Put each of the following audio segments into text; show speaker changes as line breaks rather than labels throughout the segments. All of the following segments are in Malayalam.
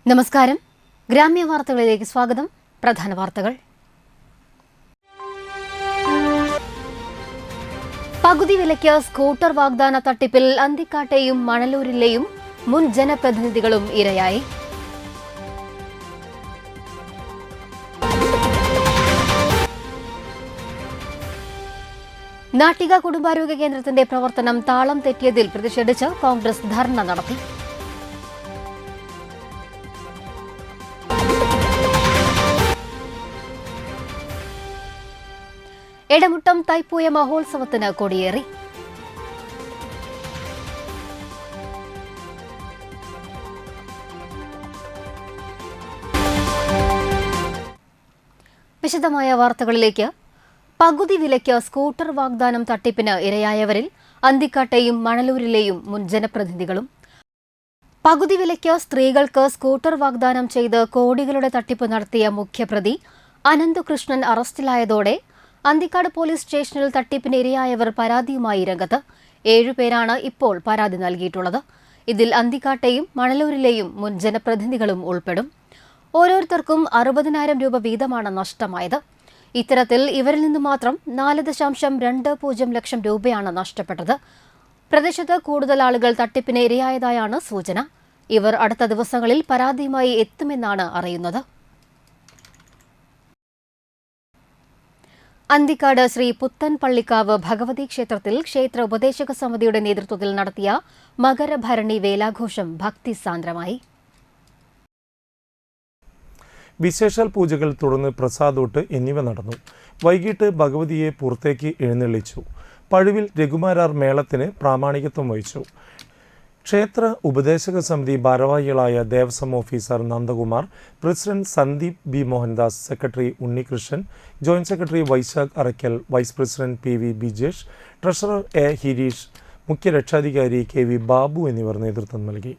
നമസ്കാരം. ഗ്രാമ്യ വാർത്തകളിലേക്ക് സ്വാഗതം. പ്രധാന വാർത്തകൾ. പകുതി വിലയ്ക്ക് സ്കൂട്ടർ വാഗ്ദാന തട്ടിപ്പിൽ അന്തിക്കാട്ടെയും മണലൂരിലെയും മുൻ ജനപ്രതിനിധികളും ഇരയായി. നാട്ടിക കുടുംബാരോഗ്യ കേന്ദ്രത്തിന്റെ പ്രവർത്തനം താളം തെറ്റിയതിൽ പ്രതിഷേധിച്ച് കോൺഗ്രസ് ധർണ നടത്തി. എടമുട്ടം തൈപ്പൂയ മഹോത്സവത്തിന് കൊടിയേറി. വിശദമായ വാർത്തകളിലേക്ക്. പകുതി വിലയ്ക്ക് സ്കൂട്ടർ വാഗ്ദാനം തട്ടിപ്പിന് ഇരയായവരിൽ അന്തിക്കാട്ടെയും മണലൂരിലെയും മുൻ ജനപ്രതിനിധികളും. പകുതി വിലയ്ക്ക് സ്ത്രീകൾക്ക് സ്കൂട്ടർ വാഗ്ദാനം ചെയ്ത് കോടികളുടെ തട്ടിപ്പ് നടത്തിയ മുഖ്യപ്രതി അനന്തകൃഷ്ണൻ അറസ്റ്റിലായതോടെ അന്തിക്കാട് പോലീസ് സ്റ്റേഷനിൽ തട്ടിപ്പിന് ഇരയായവർ പരാതിയുമായി രംഗത്ത്. 7 പേരാണ് ഇപ്പോൾ പരാതി നൽകിയിട്ടുള്ളത്. ഇതിൽ അന്തിക്കാട്ടെയും മണലൂരിലെയും മുൻ ജനപ്രതിനിധികളും ഉൾപ്പെടും. ഓരോരുത്തർക്കും 60,000 രൂപ വീതമാണ് നഷ്ടമായത്. ഇത്തരത്തിൽ ഇവരിൽ നിന്ന് മാത്രം 4.20 ലക്ഷം രൂപയാണ് നഷ്ടപ്പെട്ടത്. പ്രദേശത്ത് കൂടുതൽ ആളുകൾ തട്ടിപ്പിന് ഇരയായതായാണ് സൂചന. ഇവർ അടുത്ത ദിവസങ്ങളിൽ പരാതിയുമായി എത്തുമെന്നാണ് അറിയുന്നത്. അന്തിക്കാട് ശ്രീ പുത്തൻ പള്ളിക്കാവ് ഭഗവതി ക്ഷേത്രത്തിൽ ക്ഷേത്ര ഉപദേശക സമിതിയുടെ നേതൃത്വത്തിൽ നടത്തിയ മകരഭരണി വേലാഘോഷം ഭക്തിസാന്ദ്രമായി.
വിശേഷാൽ പൂജകൾ തുടർന്ന് പ്രസാദോട്ട് എന്നിവ നടന്നു. വൈകിട്ട് ഭഗവതിയെ പുറത്തേക്ക് എഴുന്നള്ളിച്ചു. പഴുവിൽ രഘുമാരാർ മേളത്തിന് പ്രാമാണികത്വം വഹിച്ചു. ക്ഷേത്ര ഉപദേശക സമിതി ഭാരവാഹികളായ Devaswom officer Nandakumar, president Sandeep B Mohandas, secretary Unnikrishnan, joint secretary Vaishakh Arakkal, vice president P V Bijesh, treasurer A Harish, മുഖ്യ രക്ഷാധികാരി കെ വി ബാബു എന്നിവർ നേതൃത്വം നൽകി.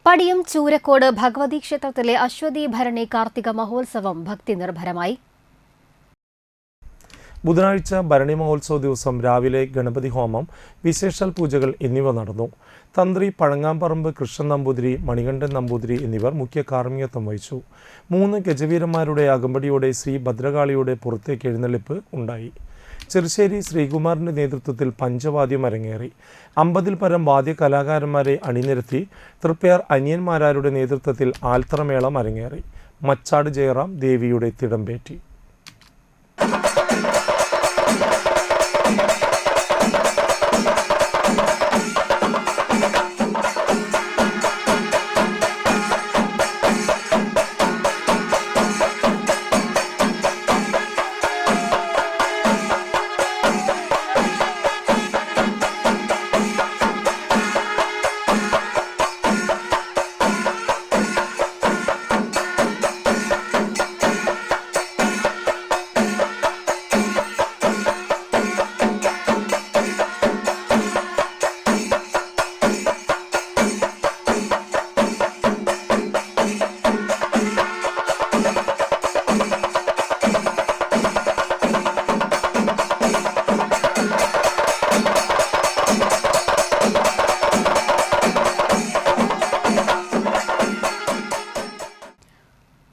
പടിയം ചൂരക്കോട് ഭഗവതി ക്ഷേത്രത്തിലെ അശ്വതി ഭരണി കാർത്തിക മഹോത്സവം ഭക്തി നിർഭരമായി.
ബുധനാഴ്ച ഭരണി മഹോത്സവ ദിവസം രാവിലെ ഗണപതി ഹോമം, വിശേഷാൽ പൂജകൾ എന്നിവ നടന്നു. തന്ത്രി പഴങ്ങാമ്പറമ്പ് കൃഷ്ണൻ നമ്പൂതിരി, മണികണ്ഠൻ നമ്പൂതിരി എന്നിവർ മുഖ്യ കാർമ്മികത്വം വഹിച്ചു. 3 ഗജവീരന്മാരുടെ അകമ്പടിയോടെ ശ്രീ ഭദ്രകാളിയുടെ പുറത്തേക്ക് എഴുന്നള്ളിപ്പ് ഉണ്ടായി. ചെറുശ്ശേരി ശ്രീകുമാറിന്റെ നേതൃത്വത്തിൽ പഞ്ചവാദ്യം അരങ്ങേറി. 50-ൽ പരം വാദ്യ കലാകാരന്മാരെ അണിനിരത്തി തൃപ്പയാർ അനിയന്മാരാരുടെ നേതൃത്വത്തിൽ ആൽത്തറമേളം അരങ്ങേറി. മച്ചാട് ജയറാം ദേവിയുടെ തിടമ്പേറ്റി.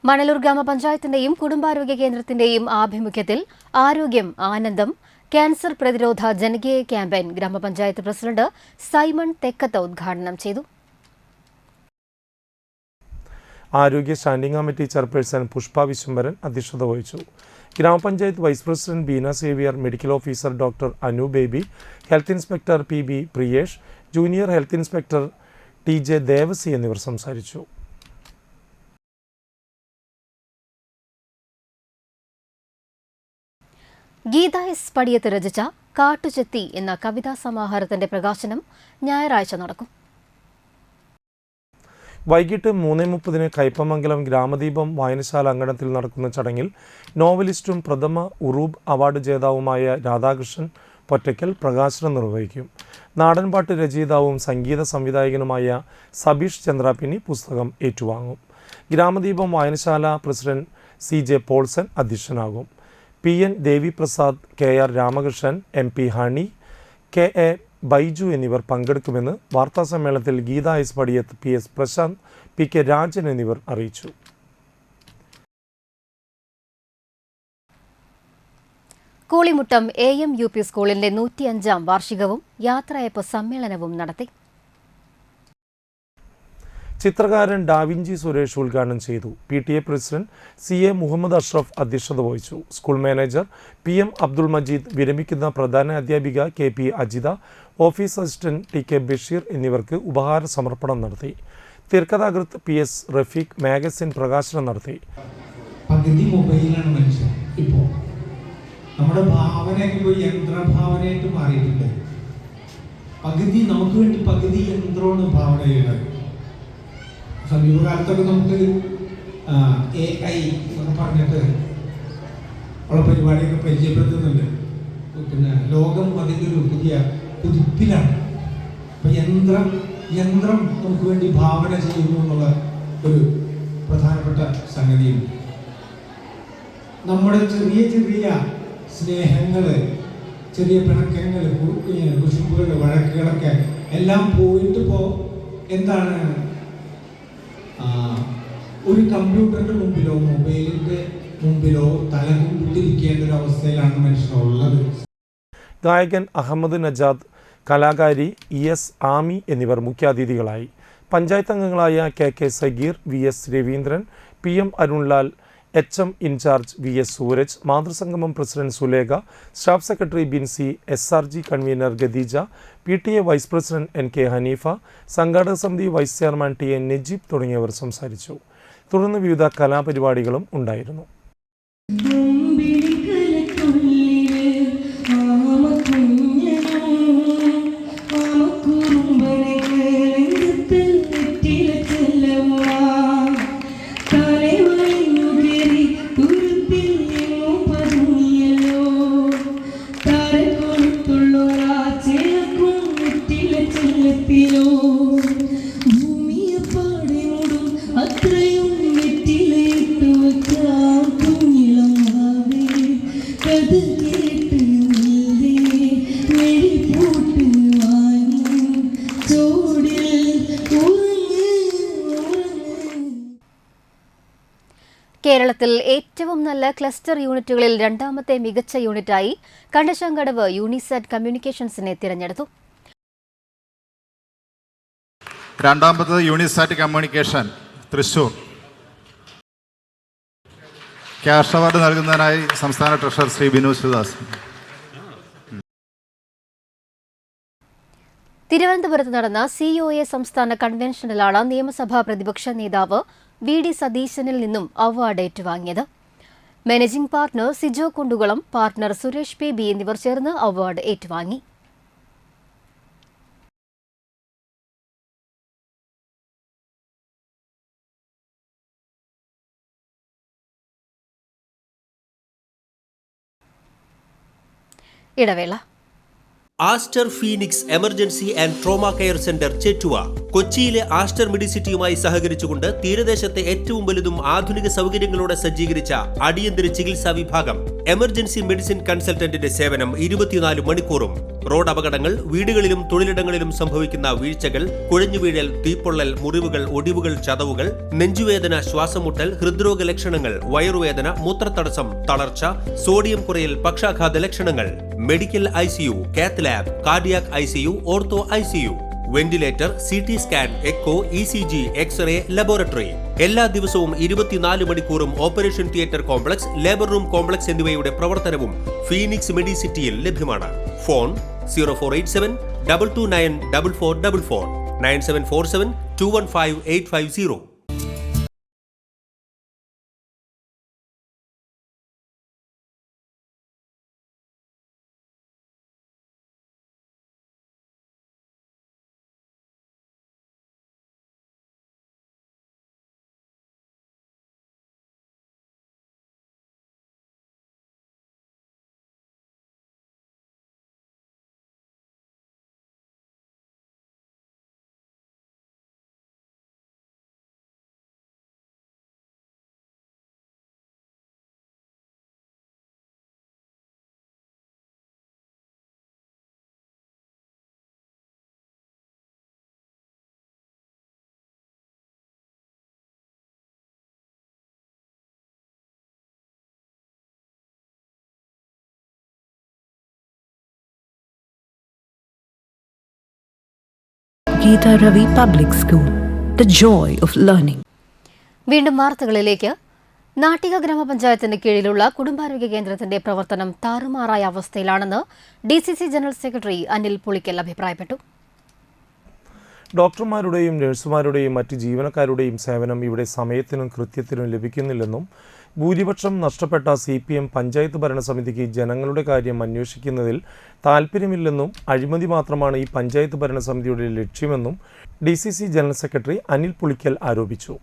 മണലൂർ ഗ്രാമപഞ്ചായത്തിന്റെയും കുടുംബാരോഗ്യ കേന്ദ്രത്തിന്റെയും ആഭിമുഖ്യത്തിൽ ആരോഗ്യം ആനന്ദം ക്യാൻസർ പ്രതിരോധ ജനകീയ ക്യാമ്പയിൻ ഗ്രാമപഞ്ചായത്ത് പ്രസിഡന്റ് സൈമൺ തെക്കത്ത് ഉദ്ഘാടനം ചെയ്തു.
ആരോഗ്യ standing committee chairperson Pushpa Viswambharan അധ്യക്ഷത വഹിച്ചു. ഗ്രാമപഞ്ചായത്ത് vice president Beena Xavier, medical officer doctor Anu Baby, health inspector P B Priyesh, junior health inspector TJ Devasy എന്നിവർ സംസാരിച്ചു.
ഗീത എസ് പടിയത്ത് രചിച്ച കാട്ടുചെത്തി എന്ന കവിതാ സമാഹാരത്തിന്റെ പ്രകാശനം ഞായറാഴ്ച നടക്കും.
വൈകിട്ട് 3:30 കയ്പമംഗലം ഗ്രാമദീപം വായനശാല അങ്കണത്തിൽ നടക്കുന്ന ചടങ്ങിൽ നോവലിസ്റ്റും പ്രഥമ ഉറൂബ് അവാർഡ് ജേതാവുമായ രാധാകൃഷ്ണൻ പൊറ്റയ്ക്കൽ പ്രകാശനം നിർവഹിക്കും. നാടൻപാട്ട് രചയിതാവും സംഗീത സംവിധായകനുമായ സബീഷ് ചന്ദ്രാപിനി പുസ്തകം ഏറ്റുവാങ്ങും. ഗ്രാമദീപം വായനശാല പ്രസിഡന്റ് CJ പോൾസൺ അധ്യക്ഷനാകും. PN Deviprasad, KR Ramakrishnan, MP Honey, KA Baiju എന്നിവർ പങ്കെടുക്കുമെന്ന് വാർത്താസമ്മേളനത്തിൽ Geetha S Padiyath, PS Prasanth, PK Rajan എന്നിവർ അറിയിച്ചു.
കൂളിമുട്ടം AM UP സ്കൂളിന്റെ 105ാം വാർഷികവും യാത്രയപ്പ് സമ്മേളനവും നടത്തി.
ചിത്രകാരൻ ഡാവിഞ്ചി സുരേഷ് ഉദ്ഘാടനം ചെയ്തു. PTA president CA Muhammad Ashraf അധ്യക്ഷത വഹിച്ചു. School manager PM Abdul Majeed, വിരമിക്കുന്ന പ്രധാന അധ്യാപിക KP Ajitha, office assistant TK Basheer എന്നിവർക്ക് ഉപഹാര സമർപ്പണം നടത്തി. തിരക്കഥാകൃത്ത് PS റഫീഖ് മാഗസിൻ പ്രകാശനം നടത്തി.
പകുതി മൊബൈലാണ് മനുഷ്യൻ. ഇപ്പോൾ നമ്മുടെ ഭാവനയൊക്കെ പോയി യന്ത്രഭാവനയായിട്ട് മാറിയിട്ടുണ്ട്. പകുതി നമുക്ക് വേണ്ടി പകുതി യന്ത്രമാണ് ഭാവന ചെയ്യുന്നത്. സമീപകാലത്തൊക്കെ നമുക്ക് AI എന്നൊക്കെ പറഞ്ഞിട്ട് ഉള്ള പരിപാടിയൊക്കെ പരിചയപ്പെടുത്തുന്നുണ്ട്. പിന്നെ ലോകം അതിൻ്റെ ഒരു പുതിയ കുതിപ്പിലാണ്. അപ്പം യന്ത്രം നമുക്ക് വേണ്ടി ഭാവന ചെയ്യുന്നു എന്നുള്ള ഒരു പ്രധാനപ്പെട്ട സംഗതിയും നമ്മുടെ ചെറിയ ചെറിയ സ്നേഹങ്ങൾ, ചെറിയ പിണക്കങ്ങൾ, കുശുമ്പുകൾ, വഴക്കുകളൊക്കെ എല്ലാം പോയിട്ടിപ്പോൾ എന്താണ്, ഒരു കമ്പ്യൂട്ടറിൻ്റെ മുമ്പിലോ മൊബൈലിൻ്റെ മുമ്പിലോ തലകുമ്പിട്ടിരിക്കേണ്ട ഒരു അവസ്ഥയിലാണ് മനുഷ്യനുള്ളത്.
ഗായകൻ അഹമ്മദ് നജാദ്, കലാകാരി ES ആമി എന്നിവർ മുഖ്യാതിഥികളായി. പഞ്ചായത്ത് അംഗങ്ങളായ KK Sageer, VS Raveendran, PM Arunlal, HM in charge VS Sooraj, മാതൃസംഗമം president Sulekha, staff secretary Binsy, SRG convener Khadeeja, PTA vice president NK Haneefa, സംഘാടക സമിതി വൈസ് ചെയർമാൻ TN നജീബ് തുടങ്ങിയവർ സംസാരിച്ചു. തുടർന്ന് വിവിധ കലാപരിപാടികളും ഉണ്ടായിരുന്നു.
കേരളത്തിൽ ഏറ്റവും നല്ല ക്ലസ്റ്റർ യൂണിറ്റുകളിൽ രണ്ടാമത്തെ മികച്ച യൂണിറ്റായി കണ്ടശങ്കടവ് യൂണിസാറ്റ് കമ്മ്യൂണിക്കേഷൻസിനെ തിരഞ്ഞെടുത്തു.
രണ്ടാമത്തെ യൂണിസാറ്റ് കമ്മ്യൂണിക്കേഷൻ തൃശൂർ. ക്യാഷ് അവാർഡ് നൽകുന്നതിനായി സംസ്ഥാന ട്രഷറർ ശ്രീ ബിനു ശിവദാസ്.
തിരുവനന്തപുരത്ത് നടന്ന COA സംസ്ഥാന കൺവെൻഷനിലാണ് നിയമസഭാ പ്രതിപക്ഷ നേതാവ് VD സതീശനിൽ നിന്നും അവാർഡ് ഏറ്റുവാങ്ങിയത്. Managing partner Sijo Kundukulam, partner Suresh PB എന്നിവർ ചേർന്ന് അവാർഡ് ഏറ്റുവാങ്ങി. ഇടവേള.
Aster Phoenix emergency and trauma care centre Chettuva കൊച്ചിയിലെ ആസ്റ്റർ മെഡിസിറ്റിയുമായി സഹകരിച്ചുകൊണ്ട് തീരദേശത്തെ ഏറ്റവും വലുതും ആധുനിക സൗകര്യങ്ങളോടെ സജ്ജീകരിച്ച അടിയന്തര ചികിത്സാ വിഭാഗം. എമർജൻസി മെഡിസിൻ കൺസൾട്ടന്റിന്റെ സേവനം 24 മണിക്കൂറും. റോഡ് അപകടങ്ങൾ, വീടുകളിലും തൊഴിലിടങ്ങളിലും സംഭവിക്കുന്ന വീഴ്ചകൾ, കുഴഞ്ഞുവീഴൽ, തീപ്പൊള്ളൽ, മുറിവുകൾ, ഒടിവുകൾ, ചതവുകൾ, നെഞ്ചുവേദന, ശ്വാസമുട്ടൽ, ഹൃദ്രോഗ ലക്ഷണങ്ങൾ, വയറുവേദന, മൂത്രത്തടസ്സം, തളർച്ച, സോഡിയം കുറയൽ, പക്ഷാഘാത ലക്ഷണങ്ങൾ, medical ICU, cath lab, cardiac ICU, ortho ICU, ventilator, CT scan, echo, ECG, x-ray, laboratory. എല്ലാ ദിവസവും 24 മണിക്കൂറും operation theatre complex, labour room complex എന്നിവയുടെ പ്രവർത്തനവും ഫീനിക്സ് മെഡിസിറ്റിയിൽ ലഭ്യമാണ്. Phone 0487 929444 9747 215 850.
Geeta Ravi Public School, the joy of learning.
വീണ്ടും വാർത്തകളിലേക്ക്. നാട്ടിക ഗ്രാമപഞ്ചായത്തിന് കീഴിലുള്ള കുടുംബാരോഗ്യ കേന്ദ്രത്തിന്റെ പ്രവർത്തനം താറുമാറായ അവസ്ഥയിലാണെന്ന് DCC general secretary Anil Pulickal അഭിപ്രായപ്പെട്ടു.
ഡോക്ടർമാരുടെയും നഴ്സുമാരുടെയും മറ്റ് ജീവനക്കാരുടെയും സേവനം ഇവിടെ സമയത്തിനും കൃത്യത്തിനും ലഭിക്കുന്നില്ലെന്നും ഭൂരിപക്ഷം നഷ്ടപ്പെട്ട CPM പഞ്ചായത്ത് ഭരണസമിതിക്ക് ജനങ്ങളുടെ കാര്യം അന്വേഷിക്കുന്നതിൽ താൽപ്പര്യമില്ലെന്നും അഴിമതി മാത്രമാണ് ഈ പഞ്ചായത്ത് ഭരണസമിതിയുടെ ലക്ഷ്യമെന്നും DCC general secretary Anil Pulickal ആരോപിച്ചു.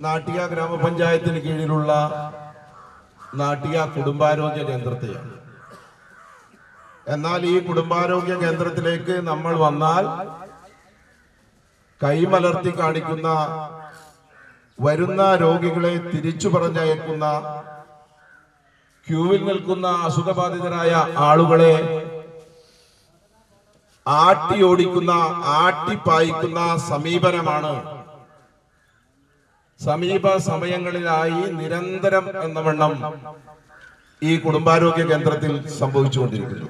നാട്ടിക ഗ്രാമപഞ്ചായത്തിന് കീഴിലുള്ള നാട്ടിക കുടുംബാരോഗ്യ കേന്ദ്രത്തെയാണ്. എന്നാൽ ഈ കുടുംബാരോഗ്യ കേന്ദ്രത്തിലേക്ക് നമ്മൾ വന്നാൽ കൈമലർത്തി കാണിക്കുന്ന, വരുന്ന രോഗികളെ തിരിച്ചു പറഞ്ഞയക്കുന്ന, ക്യൂവിൽ നിൽക്കുന്ന അസുഖബാധിതരായ ആളുകളെ ആട്ടിയോടിക്കുന്ന, ആട്ടിപ്പായിക്കുന്ന സമീപനമാണ് സമീപ സമയങ്ങളിലായി നിരന്തരം എന്ന വണ്ണം ഈ കുടുംബാരോഗ്യ കേന്ദ്രത്തിൽ സംഭവിച്ചുകൊണ്ടിരിക്കുന്നു.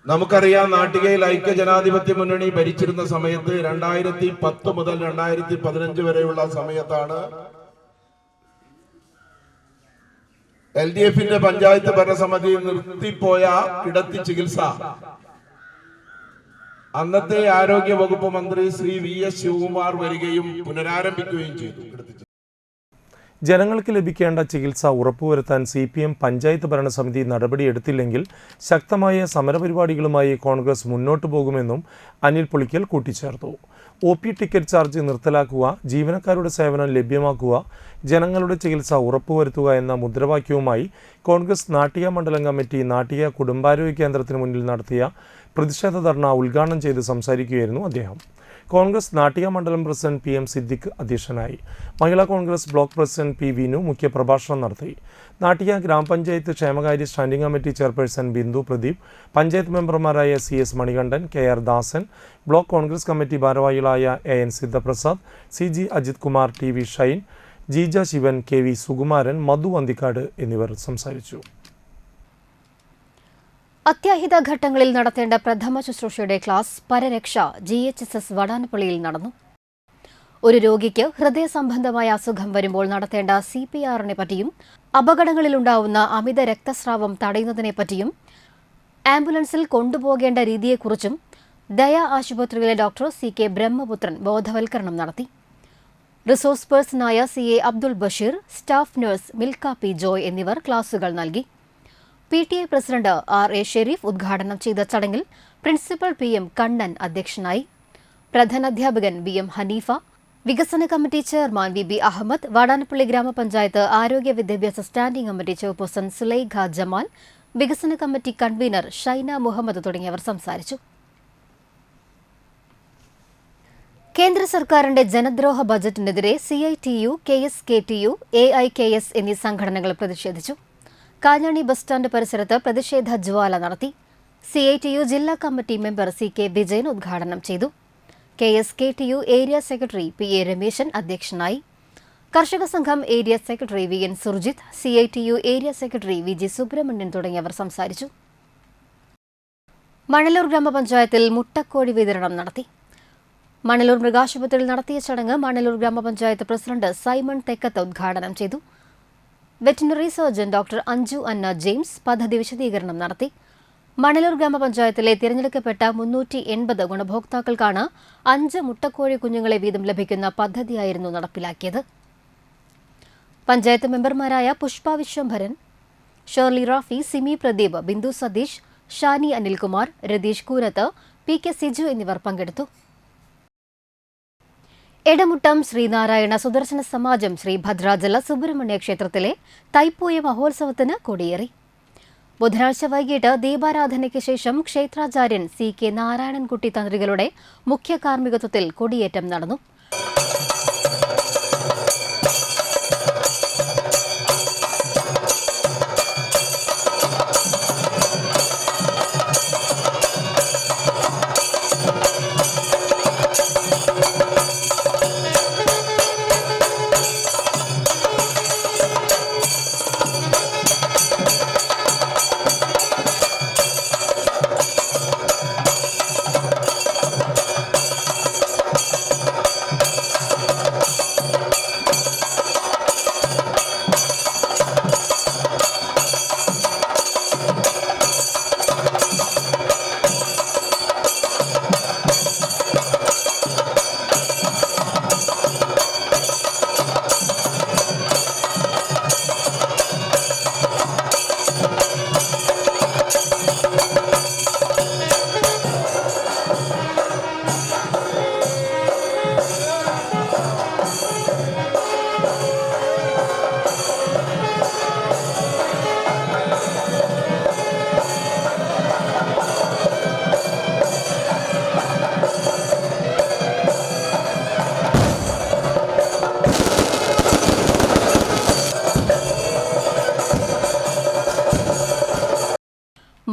നമുക്കറിയാം, നാട്ടികയിൽ ഐക്യജനാധിപത്യ മുന്നണി ഭരിച്ചിരുന്ന സമയത്ത് 2010 മുതൽ 2015 വരെയുള്ള സമയത്താണ് LDFന്റെ പഞ്ചായത്ത് ഭരണസമിതി നിർത്തിപ്പോയ കിടത്തി ചികിത്സ അന്നത്തെ ആരോഗ്യ വകുപ്പ് മന്ത്രി ശ്രീ VS ശിവകുമാർ വരികയും പുനരാരംഭിക്കുകയും ചെയ്തു.
ജനങ്ങൾക്ക് ലഭിക്കേണ്ട ചികിത്സ ഉറപ്പുവരുത്താൻ CPM പഞ്ചായത്ത് ഭരണസമിതി നടപടിയെടുത്തില്ലെങ്കിൽ ശക്തമായ സമരപരിപാടികളുമായി കോൺഗ്രസ് മുന്നോട്ടു പോകുമെന്നും അനിൽ പുളിക്കൽ കൂട്ടിച്ചേർത്തു. OP ടിക്കറ്റ് ചാർജ് നിർത്തലാക്കുക, ജീവനക്കാരുടെ സേവനം ലഭ്യമാക്കുക, ജനങ്ങളുടെ ചികിത്സ ഉറപ്പുവരുത്തുക എന്ന മുദ്രാവാക്യവുമായി കോൺഗ്രസ് നാട്ടിക മണ്ഡലം കമ്മിറ്റി നാട്ടിക കുടുംബാരോഗ്യ കേന്ദ്രത്തിന് മുന്നിൽ നടത്തിയ പ്രതിഷേധ ധർണ ഉദ്ഘാടനം ചെയ്ത് സംസാരിക്കുകയായിരുന്നു അദ്ദേഹം. കോൺഗ്രസ് നാട്ടിക മണ്ഡലം പ്രസിഡന്റ് PM സിദ്ദിഖ് അധ്യക്ഷനായി. Mahila Congress block president P Vinu മുഖ്യപ്രഭാഷണം നടത്തി. നാട്ടിക ഗ്രാമപഞ്ചായത്ത് ക്ഷേമകാര്യ standing committee chairperson Bindu Pradeep, panchayat മെമ്പർമാരായ CS Manikandan, KR Dasan, block Congress committee ഭാരവാഹികളായ AN Siddhaprasad, CG Ajith Kumar, TV Shine, Jeeja Sivan, KV Sukumaran, Madhu Anthikkad എന്നിവർ സംസാരിച്ചു.
അത്യാഹിത ഘട്ടങ്ങളിൽ നടത്തേണ്ട പ്രഥമ ശുശ്രൂഷയുടെ ക്ലാസ് പരരക്ഷ GHSS വടാനപ്പള്ളിയിൽ നടന്നു. ഒരു രോഗിക്ക് ഹൃദയ സംബന്ധമായ അസുഖം വരുമ്പോൾ നടത്തേണ്ട CPRനെ പറ്റിയും അപകടങ്ങളിലുണ്ടാവുന്ന അമിത രക്തസ്രാവം തടയുന്നതിനെപ്പറ്റിയും ആംബുലൻസിൽ കൊണ്ടുപോകേണ്ട രീതിയെക്കുറിച്ചും ദയ ആശുപത്രിയിലെ ഡോക്ടർ CK ബ്രഹ്മപുത്രൻ ബോധവൽക്കരണം നടത്തി. റിസോഴ്സ് പേഴ്സണായ CA Abdul Basheer, staff nurse Milka P Joy എന്നിവർ ക്ലാസുകൾ നൽകി. PTA പ്രസിഡന്റ് RA ഷെരീഫ് ഉദ്ഘാടനം ചെയ്ത ചടങ്ങിൽ പ്രിൻസിപ്പൽ PM കണ്ണൻ അധ്യക്ഷനായി. പ്രധാനാധ്യാപകൻ BM ഹനീഫ, വികസന committee chairman VB Ahammed, Vadanappally ഗ്രാമപഞ്ചായത്ത് ആരോഗ്യ വിദ്യാഭ്യാസ standing committee chairperson Sulaikha Jamal, വികസന കമ്മിറ്റി കൺവീനർ ഷൈന മുഹമ്മദ് തുടങ്ങിയവർ സംസാരിച്ചു. കേന്ദ്ര സർക്കാരിന്റെ ജനദ്രോഹ ബജറ്റിനെതിരെ CITU, KSKTU, AIKS എന്നീ സംഘടനകൾ പ്രതിഷേധിച്ചു. കാഞ്ഞാണി ബസ് സ്റ്റാൻഡ് പരിസരത്ത് പ്രതിഷേധ ജ്വാല നടത്തി. CITU ജില്ലാ കമ്മിറ്റി മെമ്പർ CK വിജയൻ ഉദ്ഘാടനം ചെയ്തു. KSKTU area secretary PA Rameshan അധ്യക്ഷനായി. കർഷക സംഘം area secretary VN Surjith, CITU area secretary VG Subramanian തുടങ്ങിയവർ സംസാരിച്ചു. മണലൂർ ഗ്രാമപഞ്ചായത്തിൽ മുട്ടക്കോഴി വിതരണം നടത്തി. മണലൂർ മൃഗാശുപത്രിയിൽ നടത്തിയ ചടങ്ങ് മണലൂർ ഗ്രാമപഞ്ചായത്ത് പ്രസിഡന്റ് സൈമൺ തെക്കത്ത് ഉദ്ഘാടനം ചെയ്തു. വെറ്റിനറി സർജൻ ഡോക്ടർ അഞ്ജു അന്ന ജെയിംസ് പദ്ധതി വിശദീകരണം നടത്തി. മണലൂർ ഗ്രാമപഞ്ചായത്തിലെ തിരഞ്ഞെടുക്കപ്പെട്ട 380 ഗുണഭോക്താക്കൾക്കാണ് 5 മുട്ടക്കോഴി കുഞ്ഞുങ്ങളെ വീതം ലഭിക്കുന്ന പദ്ധതിയായിരുന്നു നടപ്പിലാക്കിയത്. പഞ്ചായത്ത് മെമ്പർമാരായ പുഷ്പ വിശ്വംഭരൻ, ഷേർലി റാഫി, സിമി പ്രദീപ്, ബിന്ദു സതീഷ്, ഷാനി അനിൽകുമാർ, രതീഷ് കൂനത്ത്, PK സിജു എന്നിവർ പങ്കെടുത്തു. എടമുട്ടം ശ്രീനാരായണ സുദർശന സമാജം ശ്രീ ഭദ്രാചല സുബ്രഹ്മണ്യ ക്ഷേത്രത്തിലെ തൈപ്പൂയ മഹോത്സവത്തിന് കൊടിയേറി. ബുധനാഴ്ച വൈകിട്ട് ദീപാരാധനയ്ക്ക് ശേഷം ക്ഷേത്രാചാര്യൻ CK നാരായണൻകുട്ടി തന്ത്രികളുടെ മുഖ്യ കാർമ്മികത്വത്തിൽ കൊടിയേറ്റം നടന്നു.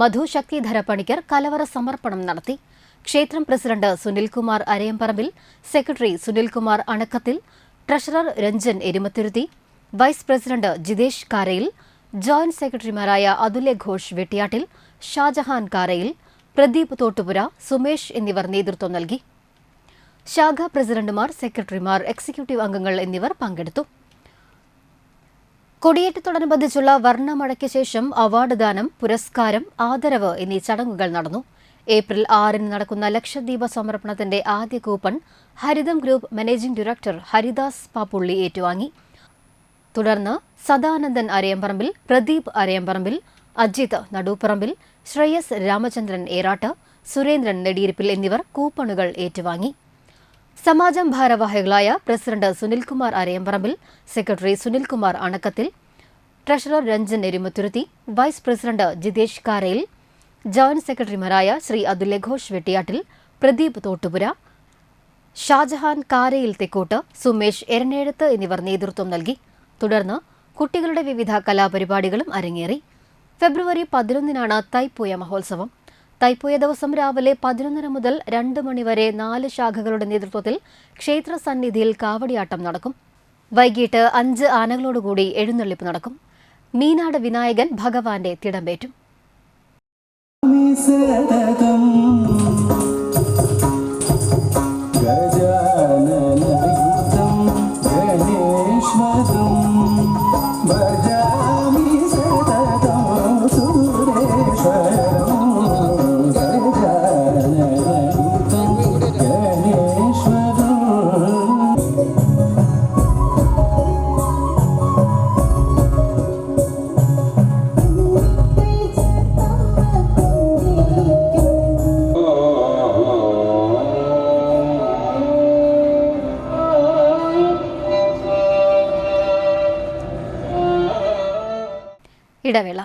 മധു ശക്തിധര പണിക്കർ കലവറ സമർപ്പണം നടത്തി. ക്ഷേത്രം president Sunilkumar Arayamparambil, secretary Sunilkumar Anakkathil, treasurer Ranjan Erumathuruthi, vice president Jithesh Karayil, joint സെക്രട്ടറിമാരായ അതുല്യ ഘോഷ് വെട്ടിയാട്ടിൽ, ഷാജഹാൻ കാരയിൽ, പ്രദീപ് തോട്ടുപുര, സുമേഷ് എന്നിവർ നേതൃത്വം നൽകി. ശാഖാ പ്രസിഡന്റുമാർ, സെക്രട്ടറിമാർ, എക്സിക്യൂട്ടീവ് അംഗങ്ങൾ എന്നിവർ പങ്കെടുത്തു. കൊടിയേറ്റത്തോടനുബന്ധിച്ചുള്ള വർണ്ണമഴയ്ക്ക് ശേഷം അവാർഡ് ദാനം, പുരസ്കാരം, ആദരവ് എന്നീ ചടങ്ങുകൾ നടന്നു. ഏപ്രിൽ 6 നടക്കുന്ന ലക്ഷദ്വീപ സമർപ്പണത്തിന്റെ ആദ്യ കൂപ്പൺ ഹരിതം ഗ്രൂപ്പ് മാനേജിംഗ് ഡയറക്ടർ ഹരിദാസ് പാപ്പുള്ളി ഏറ്റുവാങ്ങി. തുടർന്ന് സദാനന്ദൻ അരയമ്പറമ്പിൽ, പ്രദീപ് അരയമ്പറമ്പിൽ, അജിത് നടുപ്പറമ്പിൽ, ശ്രേയസ് രാമചന്ദ്രൻ ഏറാട്ട്, സുരേന്ദ്രൻ നെടിയിരിപ്പിൽ എന്നിവർ കൂപ്പണുകൾ ഏറ്റുവാങ്ങി. സമാജം ഭാരവാഹികളായ president Sunilkumar Arayamparambil, secretary Sunilkumar Anakkathil, treasurer Ranjan Erumathuruthi, vice president Jithesh Karayil, joint സെക്രട്ടറിമാരായ ശ്രീ അതുല്യ ഘോഷ് വെട്ടിയാട്ടിൽ, പ്രദീപ് തോട്ടുപുര, ഷാജഹാൻ കാരയിൽ തെക്കോട്ട്, സുമേഷ് എരനേഴത്ത് എന്നിവർ നേതൃത്വം നൽകി. തുടർന്ന് കുട്ടികളുടെ വിവിധ കലാപരിപാടികളും അരങ്ങേറി. ഫെബ്രുവരി 11 തൈപ്പൂയ മഹോത്സവം. തൈപ്പൂയ ദിവസം രാവിലെ 11:30 മുതൽ 2 മണി വരെ 4 ശാഖകളുടെ നേതൃത്വത്തിൽ ക്ഷേത്ര സന്നിധിയിൽ കാവടിയാട്ടം നടക്കും. വൈകിട്ട് 5 ആനകളോടുകൂടി എഴുന്നള്ളിപ്പ് നടക്കും. മീനാട് വിനായകൻ ഭഗവാന്റെ തിടമ്പേറ്റും. ഇടവേള.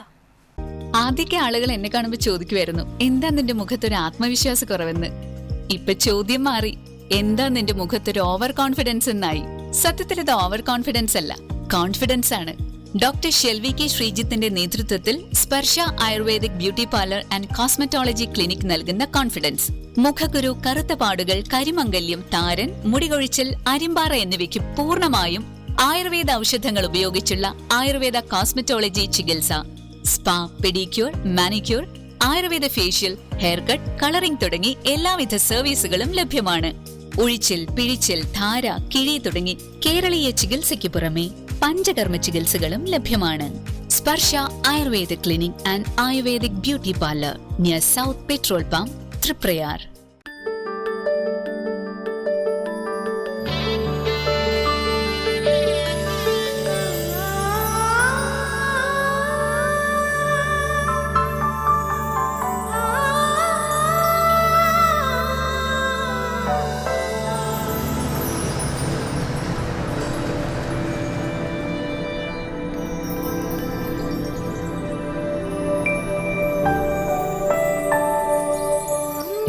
ആദ്യമൊക്കെ ആളുകൾ എന്നെ കാണുമ്പോൾ ചോദിക്കുമായിരുന്നു, എന്താ നിന്റെ മുഖത്തൊരു ആത്മവിശ്വാസ കുറവെന്ന്. ഇപ്പൊ ചോദ്യം മാറി, എന്താ നിന്റെ മുഖത്തൊരു ഓവർ കോൺഫിഡൻസ് എന്നായി. സത്യത്തിൽ ഇത് ഓവർ കോൺഫിഡൻസ് അല്ല, കോൺഫിഡൻസ് ആണ്. ഡോക്ടർ ഷെൽവി കെ ശ്രീജിത്തിന്റെ നേതൃത്വത്തിൽ Sparsha ayurvedic beauty parlour and cosmetology clinic നൽകുന്ന കോൺഫിഡൻസ്. മുഖക്കുരു, കറുത്ത പാടുകൾ, കരിമംഗല്യം, താരൻ, മുടികൊഴിച്ചൽ, അരിമ്പാറ എന്നിവയ്ക്ക് പൂർണ്ണമായും ആയുർവേദ ഔഷധങ്ങൾ ഉപയോഗിച്ചുള്ള ആയുർവേദ കോസ്മെറ്റോളജി ചികിത്സ, spa, pedicure, manicure, Ayurveda facial, hair cut, colouring തുടങ്ങി എല്ലാവിധ സർവീസുകളും ലഭ്യമാണ്. ഉഴിച്ചിൽ, പിഴിച്ചിൽ, ധാര, കിഴി തുടങ്ങി കേരളീയ ചികിത്സയ്ക്ക് പുറമെ പഞ്ചകർമ്മ ചികിത്സകളും ലഭ്യമാണ്. Sparsha Ayurvedic Clinic and Ayurvedic Beauty Parlor near South Petrol Pump, Triprayar.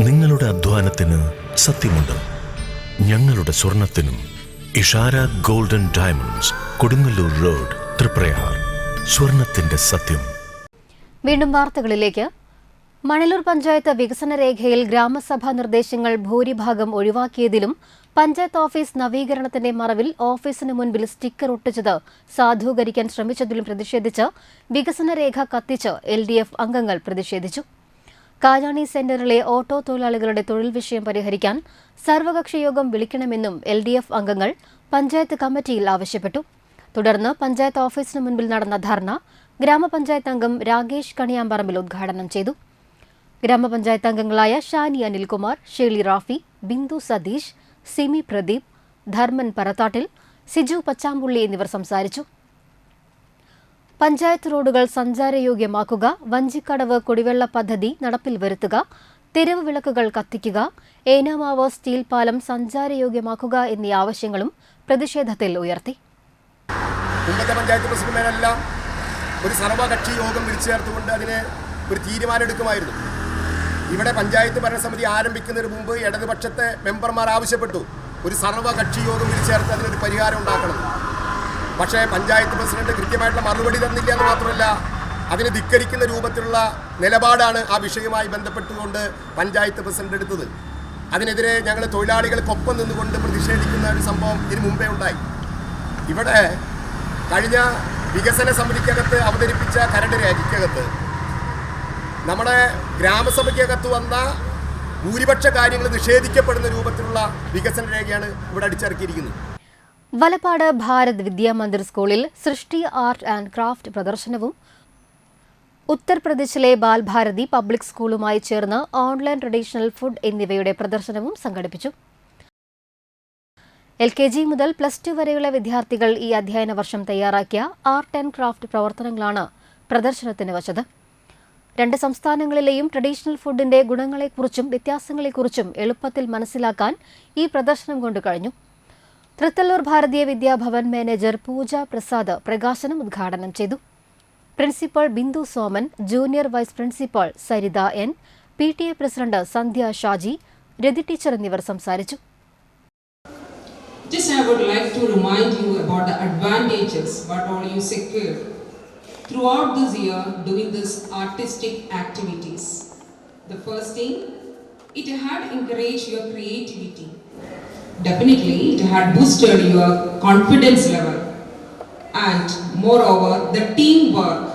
നിങ്ങളുടെ അധ്വാനത്തിന് സത്യമുണ്ട്. ഞങ്ങളുടെ സ്വർണത്തിനും. Ishara golden diamonds, Kodungallur road, Triprayar. സ്വർണത്തിന്റെ സത്യം.
വീണ്ടും വാർത്തകളിലേക്ക്. മണലൂർ പഞ്ചായത്ത് വികസന രേഖയിൽ ഗ്രാമസഭാ നിർദ്ദേശങ്ങൾ ഭൂരിഭാഗം ഒഴിവാക്കിയതിലും പഞ്ചായത്ത് ഓഫീസ് നവീകരണത്തിന്റെ മറവിൽ ഓഫീസിന് മുൻപിൽ സ്റ്റിക്കർ ഒട്ടിച്ചത് സാധൂകരിക്കാൻ ശ്രമിച്ചതിലും പ്രതിഷേധിച്ച് വികസന രേഖ കത്തിച്ച് LDF അംഗങ്ങൾ പ്രതിഷേധിച്ചു. കാജാണി സെന്ററിലെ ഓട്ടോ തൊഴിലാളികളുടെ തൊഴിൽ വിഷയം പരിഹരിക്കാൻ സർവകക്ഷി യോഗം വിളിക്കണമെന്നും LDF അംഗങ്ങൾ പഞ്ചായത്ത് കമ്മിറ്റിയിൽ ആവശ്യപ്പെട്ടു. തുടർന്ന് പഞ്ചായത്ത് ഓഫീസിന് മുൻപിൽ നടന്ന ധർണ ഗ്രാമപഞ്ചായത്ത് അംഗം രാകേഷ് കണിയാമ്പറമ്പിൽ ഉദ്ഘാടനം ചെയ്തു. ഗ്രാമപഞ്ചായത്ത് അംഗങ്ങളായ ഷാനി അനിൽകുമാർ, ഷേളി റാഫി, ബിന്ദു സതീഷ്, സിമി പ്രദീപ്, ധർമ്മൻ പരത്താട്ടിൽ, സിജു പച്ചാമ്പുള്ളി എന്നിവർ സംസാരിച്ചു. പഞ്ചായത്ത് റോഡുകൾ സഞ്ചാരയോഗ്യമാക്കുക, വഞ്ചിക്കടവ് കുടിവെള്ള പദ്ധതി നടപ്പിൽ വരുത്തുക, തെരുവ് വിളക്കുകൾ കത്തിക്കുക, ഏനാമാവ് സ്റ്റീൽ പാലം സഞ്ചാരയോഗ്യമാക്കുക എന്നീ ആവശ്യങ്ങളും പ്രതിഷേധത്തിൽ ഉയർത്തി.
മുമ്പത്തെ പഞ്ചായത്ത് പ്രസിഡന്റുമാരെല്ലാം ഒരു സർവകക്ഷി യോഗം വിളിച്ചു ചേർത്തുകൊണ്ട് അതിന് ഒരു തീരുമാനം എടുക്കുമായിരുന്നു. ഇവിടെ പഞ്ചായത്ത് ഭരണസമിതി ആരംഭിക്കുന്നതിന് മുമ്പ് ഇടതുപക്ഷത്തെ മെമ്പർമാർ ആവശ്യപ്പെട്ടു ഒരു സർവകക്ഷി യോഗം വിളിച്ചു ചേർത്ത് അതിനൊരു പരിഹാരം ഉണ്ടാക്കണം. പക്ഷേ പഞ്ചായത്ത് പ്രസിഡന്റ് കൃത്യമായിട്ടുള്ള മറുപടി തന്നില്ല എന്ന് മാത്രമല്ല, അതിനെ ധിക്കരിക്കുന്ന രൂപത്തിലുള്ള നിലപാടാണ് ആ വിഷയവുമായി ബന്ധപ്പെട്ടുകൊണ്ട് പഞ്ചായത്ത് പ്രസിഡന്റ് എടുത്തത്. അതിനെതിരെ ഞങ്ങൾ തൊഴിലാളികൾക്കൊപ്പം നിന്നുകൊണ്ട് പ്രതിഷേധിക്കുന്ന ഒരു സംഭവം ഇതിനു മുമ്പേ ഉണ്ടായി. ഇവിടെ കഴിഞ്ഞ വികസന സമിതിക്കകത്ത് അവതരിപ്പിച്ച കരട് രേഖയ്ക്കകത്ത് നമ്മുടെ ഗ്രാമസഭയ്ക്കകത്ത് വന്ന ഭൂരിപക്ഷ കാര്യങ്ങൾ നിഷേധിക്കപ്പെടുന്ന രൂപത്തിലുള്ള വികസന രേഖയാണ് ഇവിടെ അടിച്ചിറക്കിയിരിക്കുന്നത്.
വലപ്പാട് ഭാരത് വിദ്യാമന്ദിർ സ്കൂളിൽ സൃഷ്ടി ആർട്ട് ആൻഡ് ക്രാഫ്റ്റ് പ്രദർശനവും ഉത്തർപ്രദേശിലെ ബാൽഭാരതി പബ്ലിക് സ്കൂളുമായി ചേർന്ന് ഓൺലൈൻ ട്രഡീഷണൽ ഫുഡ് എന്നിവയുടെ പ്രദർശനവും സംഘടിപ്പിച്ചു. LKG മുതൽ +2 വരെയുള്ള വിദ്യാർത്ഥികൾ ഈ അധ്യയന വർഷം തയ്യാറാക്കിയ ആർട്ട് ആൻഡ് ക്രാഫ്റ്റ് പ്രവർത്തനങ്ങളാണ് പ്രദർശനത്തിന് വച്ചത്. 2 സംസ്ഥാനങ്ങളിലെയും ട്രഡീഷണൽ ഫുഡിന്റെ ഗുണങ്ങളെക്കുറിച്ചും വ്യത്യാസങ്ങളെക്കുറിച്ചും എളുപ്പത്തിൽ മനസ്സിലാക്കാൻ ഈ പ്രദർശനം കൊണ്ട് കഴിഞ്ഞു. തൃത്തല്ലൂർ ഭാരതീയ വിദ്യാഭവൻ മാനേജർ പൂജ പ്രസാദ് പ്രകാശനം ഉദ്ഘാടനം ചെയ്തു. Principal Bindu Soman, junior vice principal Saritha N, PTA president Sandhya Shaji, Rathi teacher എന്നിവർ സംസാരിച്ചു.
Just I would like to remind you about the advantages what all you secured throughout this year doing this artistic activities. The first thing, it had encouraged your creativity. Definitely, it had boosted your confidence level. And moreover, the teamwork.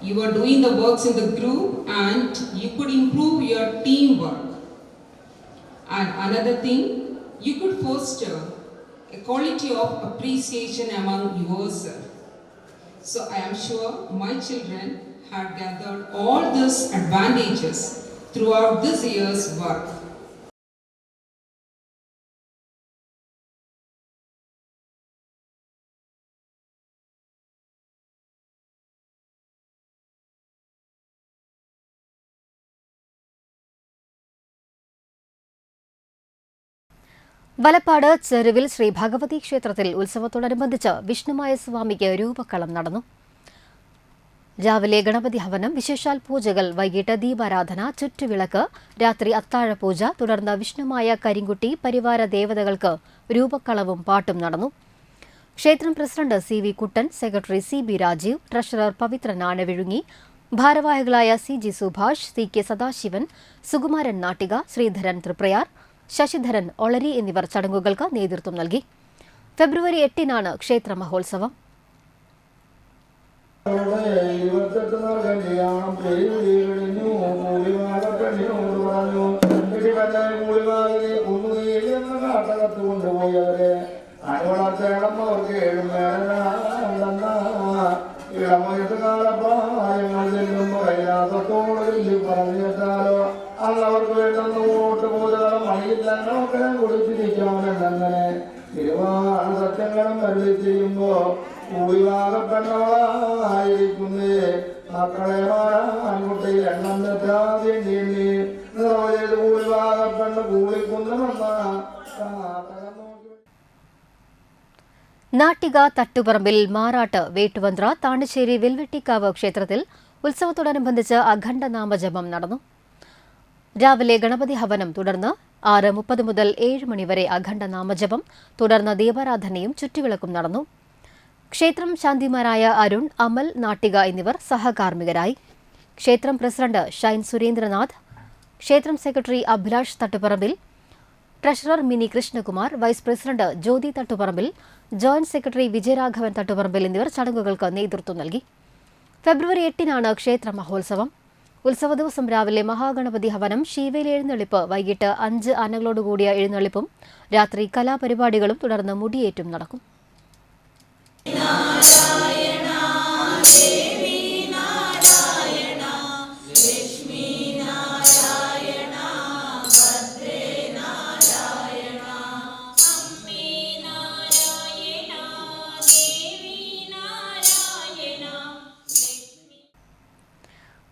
You were doing the works in the group and you could improve your teamwork. And another thing, you could foster a quality of appreciation among yourself. So I am sure my children have gathered all these advantages throughout this year's work.
Valappad ചെരുവിൽ ശ്രീ ഭഗവതി ക്ഷേത്രത്തിൽ ഉത്സവത്തോടനുബന്ധിച്ച് വിഷ്ണുമായ സ്വാമിക്ക് രൂപക്കളം നടന്നു. രാവിലെ ഗണപതി ഹവനം, വിശേഷാൽ പൂജകൾ, വൈകിട്ട് ദീപാരാധന, ചുറ്റുവിളക്ക്, രാത്രി അത്താഴപൂജ, തുടർന്ന് വിഷ്ണുമായ കരിങ്കുട്ടി പരിവാര ദേവതകൾക്ക് രൂപക്കളവും പാട്ടും നടന്നു. ക്ഷേത്രം president CV Kuttan, secretary CB Rajeev, treasurer Pavithran Anavizhungi, ഭാരവാഹികളായ CG സുഭാഷ്, CK സദാശിവൻ, സുകുമാരൻ നാട്ടിക, ശ്രീധരൻ തൃപ്രയാർ, ശശിധരൻ ഒളരി എന്നിവർ ചടങ്ങുകൾക്ക് നേതൃത്വം നൽകി. ഫെബ്രുവരി 8-നാണ് ക്ഷേത്ര മഹോത്സവം.
ഇളമയത്ത് വരങ്ങളും അരുളി ചെയ്യുമ്പോ ഭൂരിഭാഗപ്പെട്ടവളായിരിക്കുന്നേ മക്കളെ ആൺകുട്ടി എണ്ണം തെറ്റാതെ നീന്തി ഭൂരിഭാഗപ്പെട്ട കൂടിക്കുന്നുമെന്ന
നാട്ടിക തട്ടുപറമ്പിൽ മാറാട്ട് വേട്ടുവന്ത്ര താണിശ്ശേരി വെൽവെട്ടിക്കാവ് ക്ഷേത്രത്തിൽ ഉത്സവത്തോടനുബന്ധിച്ച് അഖണ്ഡ നാമജപം നടന്നു. രാവിലെ ഗണപതി ഹവനം, തുടർന്ന് 6:30 മുതൽ 7 മണി വരെ അഖണ്ഡ നാമജപം, തുടർന്ന് ദീപാരാധനയും ചുറ്റുവിളക്കും നടന്നു. ക്ഷേത്രം ശാന്തിമാരായ അരുൺ, അമൽ, നാട്ടിക എന്നിവർ സഹകാർമ്മികരായി. ക്ഷേത്രം പ്രസിഡന്റ് ഷൈൻ സുരേന്ദ്രനാഥ്, ക്ഷേത്രം secretary Abhilash Thattuparambil, treasurer Mini Krishnakumar, vice president Jyothi Thattuparambil, joint secretary Vijayaraghavan Thattuparambil എന്നിവർ ചടങ്ങുകൾക്ക് നേതൃത്വം നൽകി. ഫെബ്രുവരി 8-നാണ് ക്ഷേത്ര മഹോത്സവം. ഉത്സവ ദിവസം രാവിലെ മഹാഗണപതി ഹവനം, ശീവേലി എഴുന്നള്ളിപ്പ്, വൈകിട്ട് 5 ആനകളോടുകൂടിയ എഴുന്നള്ളിപ്പും, രാത്രി കലാപരിപാടികളും, തുടർന്ന് മുടിയേറ്റും നടക്കും.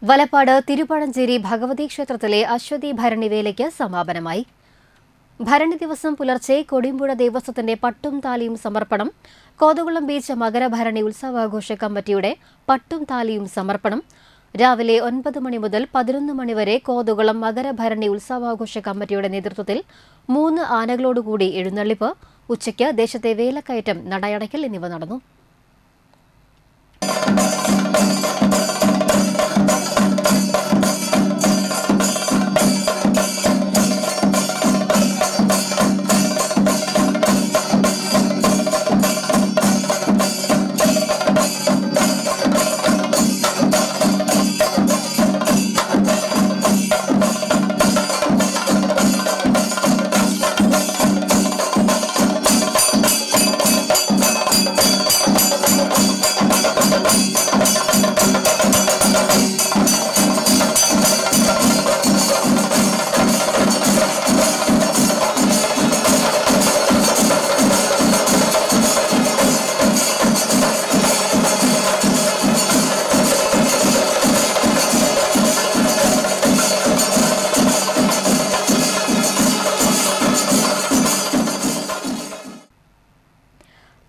വലപ്പാട് തിരുപ്പഴഞ്ചേരി ഭഗവതി ക്ഷേത്രത്തിലെ അശ്വതി ഭരണി വേലയ്ക്ക് സമാപനമായി. ഭരണി ദിവസം പുലർച്ചെ കൊടിമ്പുഴ ദേവസ്വത്തിന്റെ പട്ടും താലിയും സമർപ്പണം, കോതകുളം ബീച്ച് മകരഭരണി ഉത്സവാഘോഷ കമ്മിറ്റിയുടെ പട്ടും താലിയും സമർപ്പണം, രാവിലെ 9 മണി മുതൽ 11 മണി വരെ കോതകുളം മകരഭരണി ഉത്സവാഘോഷ കമ്മിറ്റിയുടെ നേതൃത്വത്തിൽ 3 ആനകളോടുകൂടി എഴുന്നള്ളിപ്പ്, ഉച്ചയ്ക്ക് ദേശത്തെ വേലക്കയറ്റം, നടയടയ്ക്കൽ എന്നിവ നടന്നു.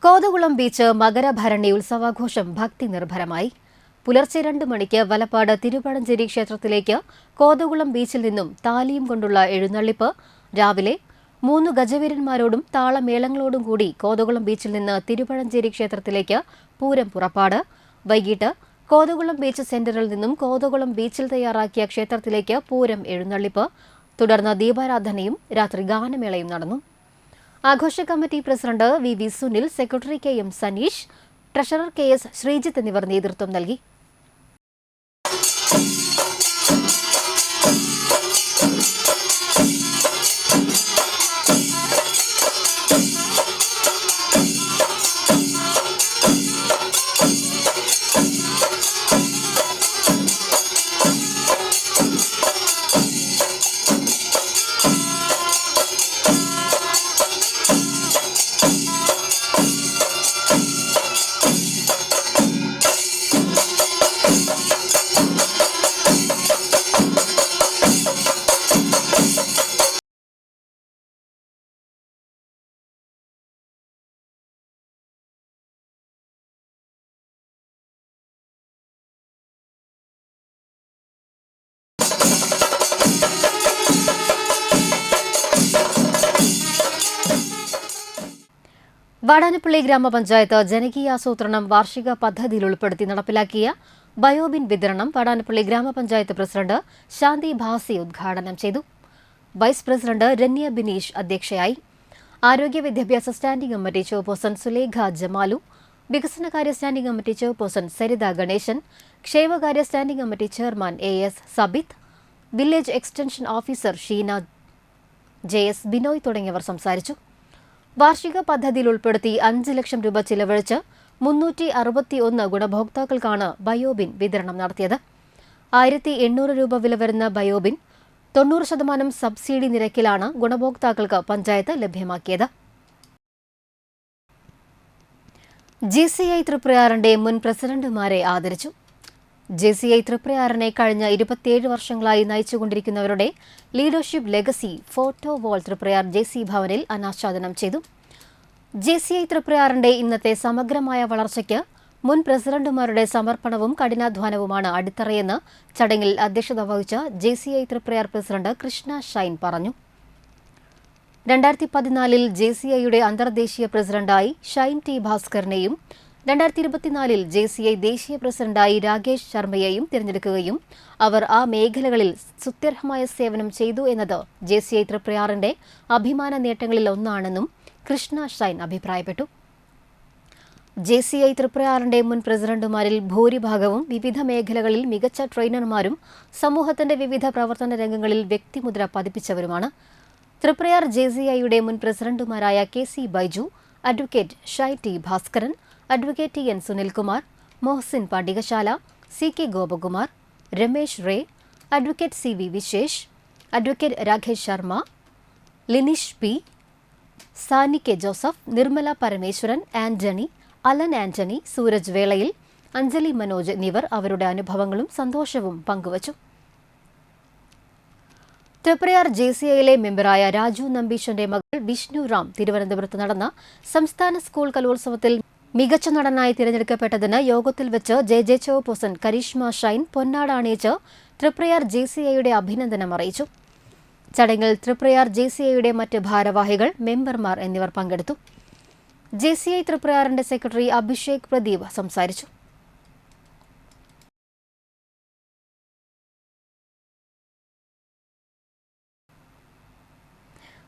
കോതകുളം ബീച്ച് മകരഭരണി ഉത്സവാഘോഷം ഭക്തി നിർഭരമായി. പുലർച്ചെ 2 മണിക്ക് വലപ്പാട് തിരുപ്പഴഞ്ചേരി ക്ഷേത്രത്തിലേക്ക് കോതകുളം ബീച്ചിൽ നിന്നും താലിയും കൊണ്ടുള്ള എഴുന്നള്ളിപ്പ്, രാവിലെ 3 ഗജവീരന്മാരോടും താളമേളങ്ങളോടും കൂടി കോതകുളം ബീച്ചിൽ നിന്ന് തിരുപ്പഴഞ്ചേരി ക്ഷേത്രത്തിലേക്ക് പൂരം പുറപ്പാട്, വൈകിട്ട് കോതകുളം ബീച്ച് സെന്ററിൽ നിന്നും കോതകുളം ബീച്ചിൽ തയ്യാറാക്കിയ ക്ഷേത്രത്തിലേക്ക് പൂരം എഴുന്നള്ളിപ്പ്, തുടർന്ന് ദീപാരാധനയും രാത്രി ഗാനമേളയും നടന്നു. ആഘോഷ committee president V Sunil, secretary KM Saneesh, treasurer KS Sreejith എന്നിവർ നേതൃത്വം നൽകി. വാടാനപ്പള്ളി ഗ്രാമപഞ്ചായത്ത് ജനകീയാസൂത്രണം വാർഷിക പദ്ധതിയിൽ ഉൾപ്പെടുത്തി നടപ്പിലാക്കിയ ബയോബിൻ വിതരണം വാടാനപ്പള്ളി ഗ്രാമപഞ്ചായത്ത് പ്രസിഡന്റ് ശാന്തി ഭാസി ഉദ്ഘാടനം ചെയ്തു. വൈസ് പ്രസിഡന്റ് രന്യ ബിനീഷ് അധ്യക്ഷയായി. ആരോഗ്യ വിദ്യാഭ്യാസ standing committee chairperson Sulekha Jamalu, വികസനകാര്യ standing committee chairperson Saritha Ganesan, ക്ഷേമകാര്യ standing committee chairman AS Sabith, village extension officer Sheena, JS Binoy തുടങ്ങിയവർ സംസാരിച്ചു. വാർഷിക പദ്ധതിയിൽ ഉൾപ്പെടുത്തി 5 ലക്ഷം രൂപ ചിലവഴിച്ച് 361 ഗുണഭോക്താക്കൾക്കാണ് ബയോബിൻ വിതരണം നടത്തിയത്. 1800 രൂപ വില വരുന്ന ബയോബിൻ 90% സബ്സിഡി നിരക്കിലാണ് ഗുണഭോക്താക്കൾക്ക് പഞ്ചായത്ത് ലഭ്യമാക്കിയത്. JCI തൃപ്രയാറിന്റെ മുൻ പ്രസിഡന്റുമാരെ ആദരിച്ചു. JCI തൃപ്രയാറിനെ കഴിഞ്ഞ 27 വർഷങ്ങളായി നയിച്ചുകൊണ്ടിരിക്കുന്നവരുടെ ലീഡർഷിപ്പ് ലെഗസി ഫോട്ടോ വാൾ തൃപ്രയാർ JC ഭവനിൽ അനാച്ഛാദനം ചെയ്തു. JCI തൃപ്രയാറിന്റെ ഇന്നത്തെ സമഗ്രമായ വളർച്ചയ്ക്ക് മുൻ പ്രസിഡന്റുമാരുടെ സമർപ്പണവും കഠിനാധ്വാനവുമാണ് അടിത്തറയെന്ന് ചടങ്ങിൽ അധ്യക്ഷത വഹിച്ച JCI തൃപ്രയാർ പ്രസിഡന്റ് കൃഷ്ണ ഷൈൻ പറഞ്ഞു. 2014 JCIയുടെ അന്തർദേശീയ പ്രസിഡന്റായി ഷൈൻ ടി ഭാസ്കറിനെയും 2024 JCI ദേശീയ പ്രസിഡന്റായി രാകേഷ് ശർമ്മയെയും തിരഞ്ഞെടുക്കുകയും അവർ ആ മേഖലകളിൽ സ്തുത്യർഹമായ സേവനം ചെയ്തു എന്നത് JCI തൃപ്രയാറിന്റെ അഭിമാന നേട്ടങ്ങളിൽ ഒന്നാണെന്നും കൃഷ്ണ ഷൈൻ അഭിപ്രായപ്പെട്ടു. JCI തൃപ്രയാറിന്റെ മുൻ പ്രസിഡന്റുമാരിൽ ഭൂരിഭാഗവും വിവിധ മേഖലകളിൽ മികച്ച ട്രെയിനർമാരും സമൂഹത്തിന്റെ വിവിധ പ്രവർത്തന രംഗങ്ങളിൽ വ്യക്തിമുദ്ര പതിപ്പിച്ചവരുമാണ്. തൃപ്രയാർ JCIയുടെ മുൻ പ്രസിഡന്റുമാരായ KC Baiju, advocate Shai T Bhaskaran, advocate TN Sunilkumar, Mohasin Pandikashala, CK Gopakumar, Ramesh Ray, advocate CV Vishesh, advocate Rakesh Sharma, Linish P, Sani K Joseph, Nirmala Parameswaran, Antony, Alan Antony, Sooraj Velayil, Anjali Manoj എന്നിവർ അവരുടെ അനുഭവങ്ങളും സന്തോഷവും പങ്കുവച്ചു. തൃപ്രയാർ JCIയിലെ മെമ്പറായ രാജു നമ്പീശന്റെ മകൾ വിഷ്ണു റാം തിരുവനന്തപുരത്ത് നടന്ന സംസ്ഥാന സ്കൂൾ കലോത്സവത്തിൽ മികച്ച നടനായി തിരഞ്ഞെടുക്കപ്പെട്ടതിന് യോഗത്തിൽ വെച്ച് JJ ചെയർപേഴ്സൺ കരിഷ്മ ഷൈൻ പൊന്നാട അണിയിച്ച് തൃപ്രയാർ JCIയുടെ അഭിനന്ദനം അറിയിച്ചു. ചടങ്ങിൽ തൃപ്രയാർ JCIയുടെ മറ്റ് ഭാരവാഹികൾ, മെമ്പർമാർ എന്നിവർ പങ്കെടുത്തു. JCI തൃപ്രയാറിന്റെ സെക്രട്ടറി അഭിഷേക് പ്രദീപ് സംസാരിച്ചു.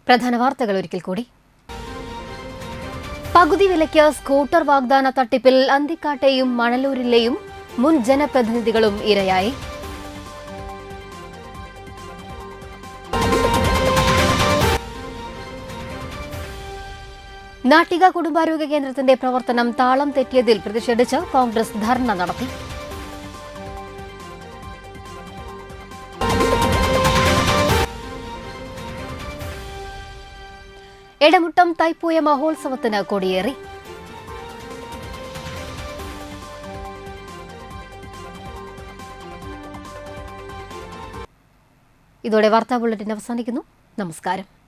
പ്രധാന വാർത്തകൾ ഒരിക്കൽ കൂടി. പകുതി വിലയ്ക്ക് സ്കൂട്ടർ വാഗ്ദാന തട്ടിപ്പിൽ അന്തിക്കാട്ടെയും മണലൂരിലെയും മുൻ ജനപ്രതിനിധികളും ഇരയായി. നാട്ടിക കുടുംബാരോഗ്യ കേന്ദ്രത്തിന്റെ പ്രവർത്തനം താളം തെറ്റിയതിൽ പ്രതിഷേധിച്ച് കോൺഗ്രസ് ധർണ നടത്തി. എടമുട്ടം തൈപ്പൂയ മഹോത്സവത്തിന് കൊടിയേറി. ഇതോടെ വാർത്താ ബുള്ളറ്റിൻ അവസാനിക്കുന്നു. നമസ്കാരം.